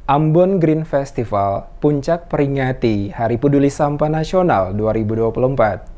Ambon Green Festival, puncak peringati Hari Peduli Sampah Nasional 2024.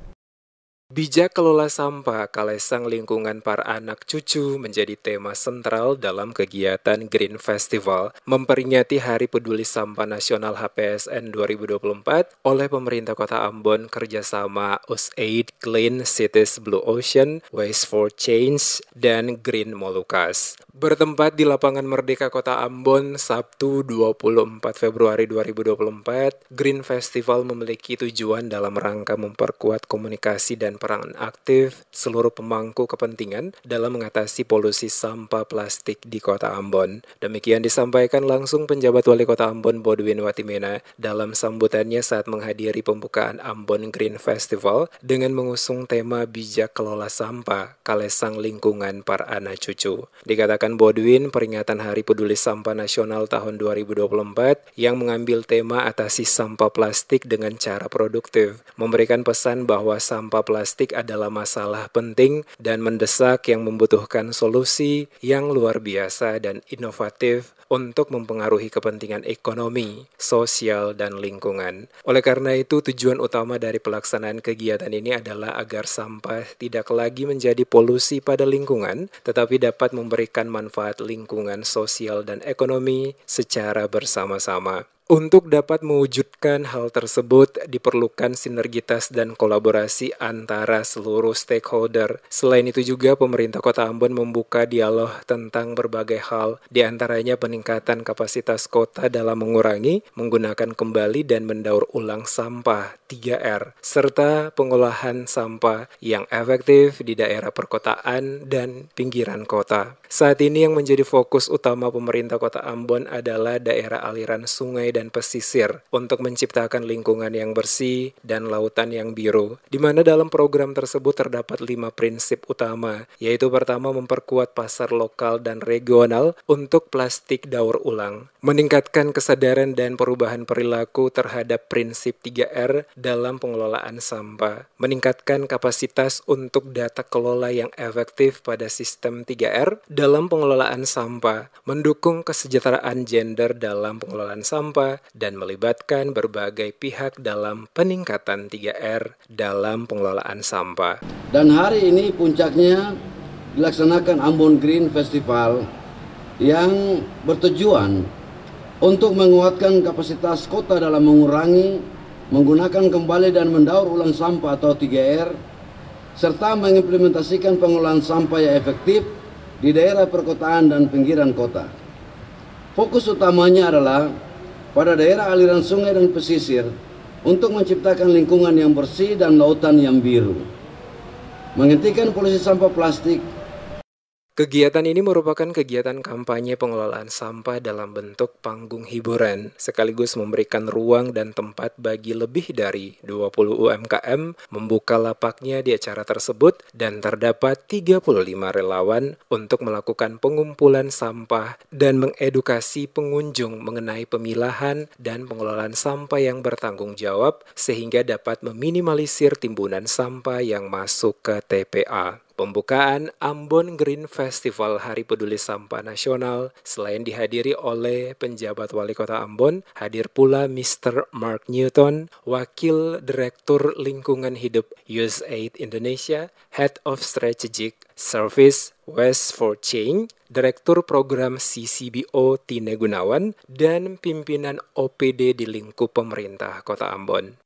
Bijak kelola sampah, kalesang lingkungan para anak cucu menjadi tema sentral dalam kegiatan Green Festival, memperingati Hari Peduli Sampah Nasional HPSN 2024 oleh pemerintah Kota Ambon kerjasama USAID, Clean Cities Blue Ocean, Waste for Change, dan Green Molucas. Bertempat di Lapangan Merdeka Kota Ambon, Sabtu 24 Februari 2024, Green Festival memiliki tujuan dalam rangka memperkuat komunikasi dan peran aktif seluruh pemangku kepentingan dalam mengatasi polusi sampah plastik di Kota Ambon. Demikian disampaikan langsung penjabat Wali Kota Ambon Bodwin Watimena dalam sambutannya saat menghadiri pembukaan Ambon Green Festival dengan mengusung tema bijak kelola sampah, kalesang lingkungan para anak cucu. Dikatakan Bodwin, peringatan Hari Peduli Sampah Nasional tahun 2024 yang mengambil tema atasi sampah plastik dengan cara produktif, memberikan pesan bahwa sampah plastik adalah masalah penting dan mendesak yang membutuhkan solusi yang luar biasa dan inovatif untuk mempengaruhi kepentingan ekonomi, sosial, dan lingkungan. Oleh karena itu, tujuan utama dari pelaksanaan kegiatan ini adalah agar sampah tidak lagi menjadi polusi pada lingkungan, tetapi dapat memberikan manfaat lingkungan, sosial, dan ekonomi secara bersama-sama. Untuk dapat mewujudkan hal tersebut, diperlukan sinergitas dan kolaborasi antara seluruh stakeholder. Selain itu juga, pemerintah Kota Ambon membuka dialog tentang berbagai hal, di antaranya peningkatan kapasitas kota dalam mengurangi, menggunakan kembali, dan mendaur ulang sampah 3R, serta pengolahan sampah yang efektif di daerah perkotaan dan pinggiran kota. Saat ini yang menjadi fokus utama pemerintah Kota Ambon adalah daerah aliran sungai dan pesisir untuk menciptakan lingkungan yang bersih dan lautan yang biru, di mana dalam program tersebut terdapat 5 prinsip utama, yaitu pertama memperkuat pasar lokal dan regional untuk plastik daur ulang, meningkatkan kesadaran dan perubahan perilaku terhadap prinsip 3R dalam pengelolaan sampah, meningkatkan kapasitas untuk data kelola yang efektif pada sistem 3R dalam pengelolaan sampah, mendukung kesejahteraan gender dalam pengelolaan sampah, dan melibatkan berbagai pihak dalam peningkatan 3R dalam pengelolaan sampah. Dan hari ini puncaknya dilaksanakan Ambon Green Festival yang bertujuan untuk menguatkan kapasitas kota dalam mengurangi, menggunakan kembali dan mendaur ulang sampah atau 3R, serta mengimplementasikan pengolahan sampah yang efektif di daerah perkotaan dan pinggiran kota. Fokus utamanya adalah pada daerah aliran sungai dan pesisir untuk menciptakan lingkungan yang bersih dan lautan yang biru, menghentikan polusi sampah plastik. Kegiatan ini merupakan kegiatan kampanye pengelolaan sampah dalam bentuk panggung hiburan, sekaligus memberikan ruang dan tempat bagi lebih dari 20 UMKM membuka lapaknya di acara tersebut, dan terdapat 35 relawan untuk melakukan pengumpulan sampah dan mengedukasi pengunjung mengenai pemilahan dan pengelolaan sampah yang bertanggung jawab sehingga dapat meminimalisir timbunan sampah yang masuk ke TPA. Pembukaan Ambon Green Festival Hari Peduli Sampah Nasional selain dihadiri oleh penjabat Wali Kota Ambon, hadir pula Mr. Mark Newton, Wakil Direktur Lingkungan Hidup USAID Indonesia, Head of Strategic Service Waste for Change, Direktur Program CCBO Tine Gunawan, dan pimpinan OPD di lingkup pemerintah Kota Ambon.